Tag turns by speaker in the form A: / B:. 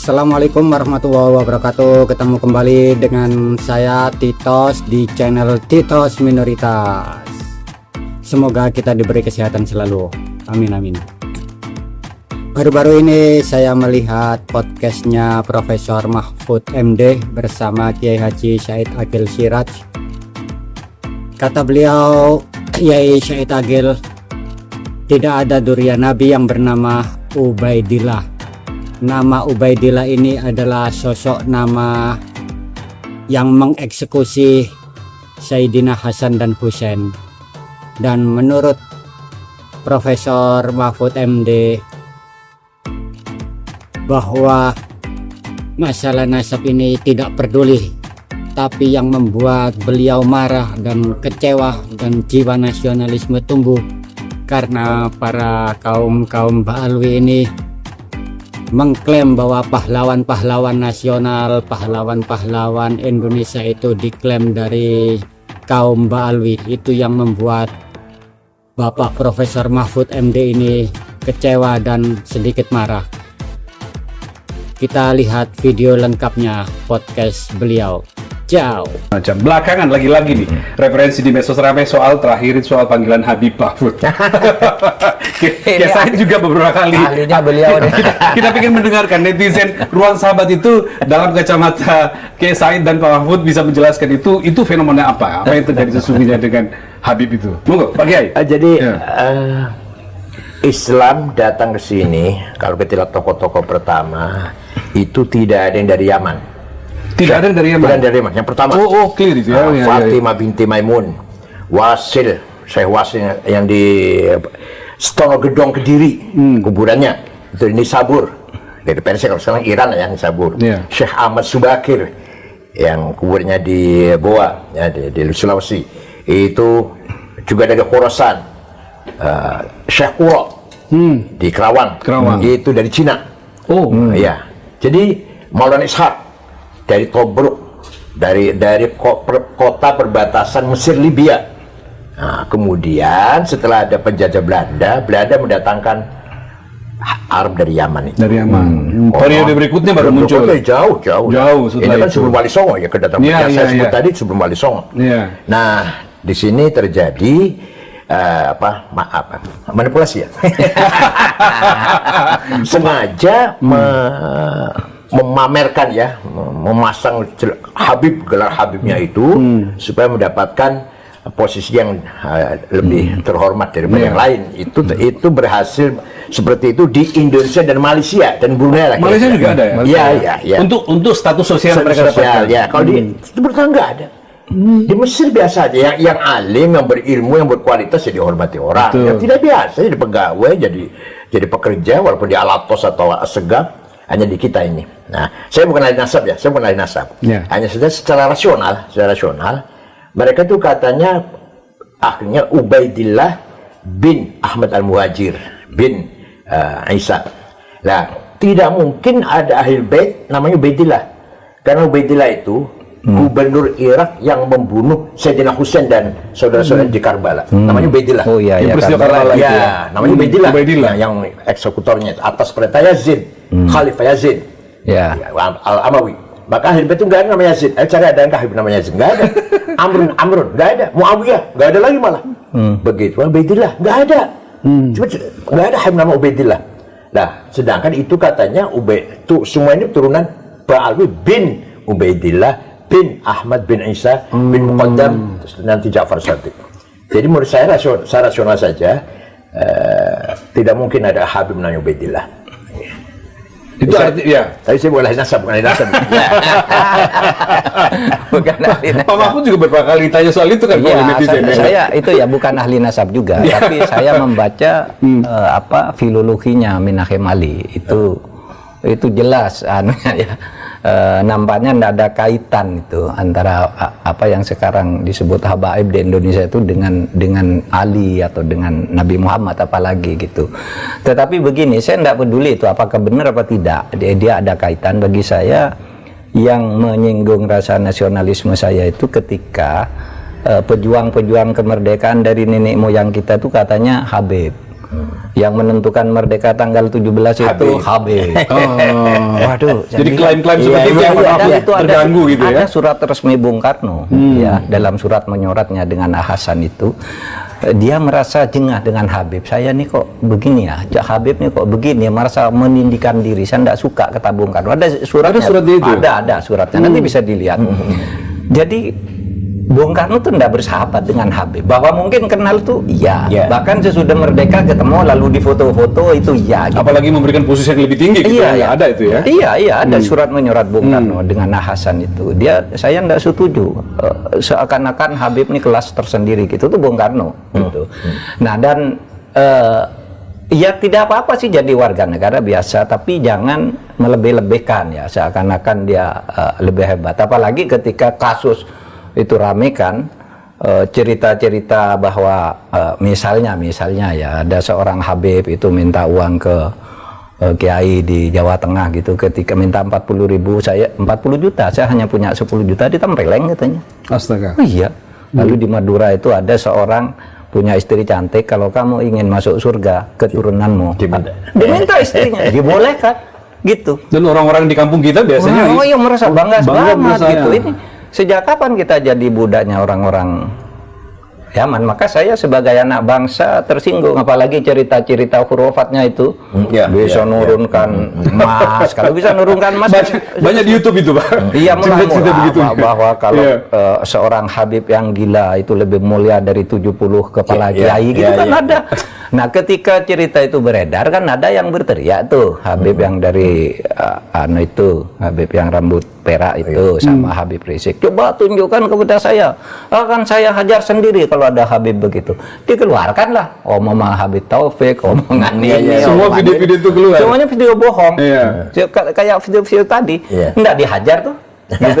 A: Assalamualaikum warahmatullahi wabarakatuh. Ketemu kembali dengan saya Titos di channel Titos Minoritas. Semoga kita diberi kesehatan selalu. Amin amin. Baru-baru ini saya melihat podcastnya Profesor Mahfud MD bersama Kiai Haji Said Agil Siraj. Kata beliau, Kiai Said Agil, tidak ada durian Nabi yang bernama Ubaidillah. Nama Ubaidillah ini adalah sosok nama yang mengeksekusi Sayyidina Hasan dan Husain. Dan menurut Profesor Mahfud MD, bahwa masalah nasab ini tidak peduli, tapi yang membuat beliau marah dan kecewa dan jiwa nasionalisme tumbuh karena para kaum Ba'alwi ini mengklaim bahwa pahlawan-pahlawan nasional, pahlawan-pahlawan Indonesia itu diklaim dari kaum Ba'alwi. Itu yang membuat Bapak Profesor Mahfud MD ini kecewa dan sedikit marah. Kita lihat video lengkapnya podcast beliau. Ciao.
B: Macam belakangan lagi-lagi nih referensi di medsos ramai soal terakhir soal panggilan Habib Mahfud. Ya saya juga beberapa kali.
C: Ahlinya beliau
B: kita ingin mendengarkan netizen Ruang Sahabat itu dalam kacamata Kiai Said dan Pak Mahfud bisa menjelaskan itu fenomena apa yang terjadi sesungguhnya dengan Habib itu. Monggo Pak Kiai.
C: Jadi Islam datang ke sini, kalau kita lihat tokoh-tokoh pertama itu tidak ada yang dari Yaman.
B: Tidak ada yang dari Yaman.
C: Tidak ada dari Yaman. Yang pertama
B: clear itu ya.
C: Fatimah binti Maimun, Wasil, Syekh Wasil yang di Stono Gedong Kediri, kuburannya itu di Nisabur. Dari Persia, kalau sekarang Iran ya, Nisabur. Syekh Ahmad Subakir yang kuburnya di Goa ya, di Sulawesi. Itu juga dari Khorasan. Syekh Quro di Kerawang. Itu dari Cina. Ya. Jadi Maulana Ishaq dari Tobruk, dari kota perbatasan Mesir Libya. Nah, kemudian setelah ada penjajah Belanda mendatangkan Arab dari Yaman itu. Dari Yaman.
B: Periode berikutnya baru muncul.
C: Jauh. Ini kan sebelum Wali Songo ya, kedatangan saya sebut tadi sebelum Wali Songo. Nah, di sini terjadi manipulasi ya. Sengaja memamerkan ya, memasang gelar Habibnya itu supaya mendapatkan posisi yang lebih terhormat daripada yang lain. Itu berhasil seperti itu di Indonesia dan Malaysia dan Brunei.
B: Malaysia juga ada ya?
C: Iya.
B: Untuk status sosial mereka dapatkan.
C: Ya, kalau di Timur Tengah nggak ada. Di Mesir biasa aja, yang alim, yang berilmu, yang berkualitas ya dihormati orang. Yang tidak biasa jadi pegawai, jadi pekerja walaupun di Alatos atau Assegaf, hanya di kita ini. Nah, saya bukan ahli nasab ya, hanya saja secara rasional, mereka tuh katanya akhirnya Ubaidillah bin Ahmad Al-Muhajir bin Isa. Nah, tidak mungkin ada ahli bait namanya Ubaidillah, karena Ubaidillah itu gubernur Irak yang membunuh Sayyidina Husain dan saudara-saudara di Karbala. Namanya Ubaidillah.
B: Karbala.
C: Ya, namanya Ubaidillah. Yang eksekutornya atas perintah Yazid, Khalifah Yazid. Al-Amawi. Maka ahli bait itu nggak ada namanya Yazid. Ayo cari ada yang kahib namanya Yazid. Nggak ada. Amrun nggak ada. Muawiyah nggak ada lagi malah. Begitu. Ubaidillah nggak ada. Cuma nggak ada ahli nama Ubaidillah. Nah, sedangkan itu katanya semua ini turunan Ba'alwi bin Ubaidillah bin Ahmad bin Isa bin Muqaddam nanti Ja'far Shadiq. Jadi menurut saya rasional saja, tidak mungkin ada Habib namanya Ubaidillah.
B: Itu artinya
C: tadi saya bukan ahli nasab.
B: Pak Mahfud juga beberapa kali ditanya soal itu kan oleh netizen.
D: Saya itu ya bukan ahli nasab juga, tapi saya membaca filologinya Minahim Ali itu jelas ya. Nampaknya tidak ada kaitan itu antara apa yang sekarang disebut habaib di Indonesia itu dengan Ali atau dengan Nabi Muhammad apalagi gitu. Tetapi begini, saya tidak peduli itu apakah benar apa tidak, dia ada kaitan. Bagi saya yang menyinggung rasa nasionalisme saya itu ketika pejuang-pejuang kemerdekaan dari nenek moyang kita itu katanya Habib. Yang menentukan merdeka tanggal 17 itu Habib. Waduh.
B: Jadi klaim-klaim seperti itu yang
D: itu
B: terganggu gitu ya.
D: Ada surat resmi Bung Karno ya, dalam surat menyoratnya dengan Hasan itu dia merasa jengah dengan Habib. Saya nih kok begini ya, Habib nih kok begini, merasa menindihkan diri. Saya tidak suka, kata Bung Karno. Ada suratnya.
B: Ada suratnya itu?
D: Ada suratnya. Nanti bisa dilihat. Jadi Bung Karno tuh tidak bersahabat dengan Habib. Bahwa mungkin kenal tuh iya. Bahkan sesudah merdeka ketemu lalu di foto-foto itu iya. Gitu.
B: Apalagi memberikan posisi yang lebih tinggi gitu ya. Ada itu ya.
D: Iya, ada surat menyorat Bung Karno dengan Hasan itu. Saya tidak setuju. Seakan-akan Habib ini kelas tersendiri gitu tuh Bung Karno gitu. Nah, dan ya tidak apa-apa sih jadi warga negara biasa, tapi jangan melebih-lebihkan ya, seakan-akan dia lebih hebat. Apalagi ketika kasus itu rame kan, cerita-cerita bahwa misalnya ya ada seorang Habib itu minta uang ke kiai di Jawa Tengah gitu, ketika minta 40 juta, saya hanya punya 10 juta, ditempeleng katanya.
B: Astaga.
D: Oh, iya. Lalu di Madura itu ada seorang punya istri cantik, kalau kamu ingin masuk surga keturunanmu diminta istrinya, dibolehkan gitu.
B: Dan orang-orang di kampung kita biasanya
D: iya merasa bangga banget
B: saya.
D: gitu. Ini sejak kapan kita jadi budaknya orang-orang Yaman? Maka saya sebagai anak bangsa tersinggung, apalagi cerita-cerita hurufatnya itu bisa nurunkan emas. Kalau bisa nurunkan emas
B: banyak di YouTube itu, Pak.
D: Iya,
B: Cerita-cerita begitu.
D: bahwa kalau seorang Habib yang gila itu lebih mulia dari 70 kepala kiai gitu kan ada. Nah, ketika cerita itu beredar kan ada yang berteriak tuh, Habib yang dari Habib yang rambut perak itu sama Habib Rizik, coba tunjukkan kepada saya, akan saya hajar sendiri kalau ada Habib begitu. Dikeluarkanlah omongan Habib Taufik, omongan ini,
B: semua video-video itu keluar.
D: semuanya video bohong. Kayak video-video tadi, enggak dihajar tuh gitu.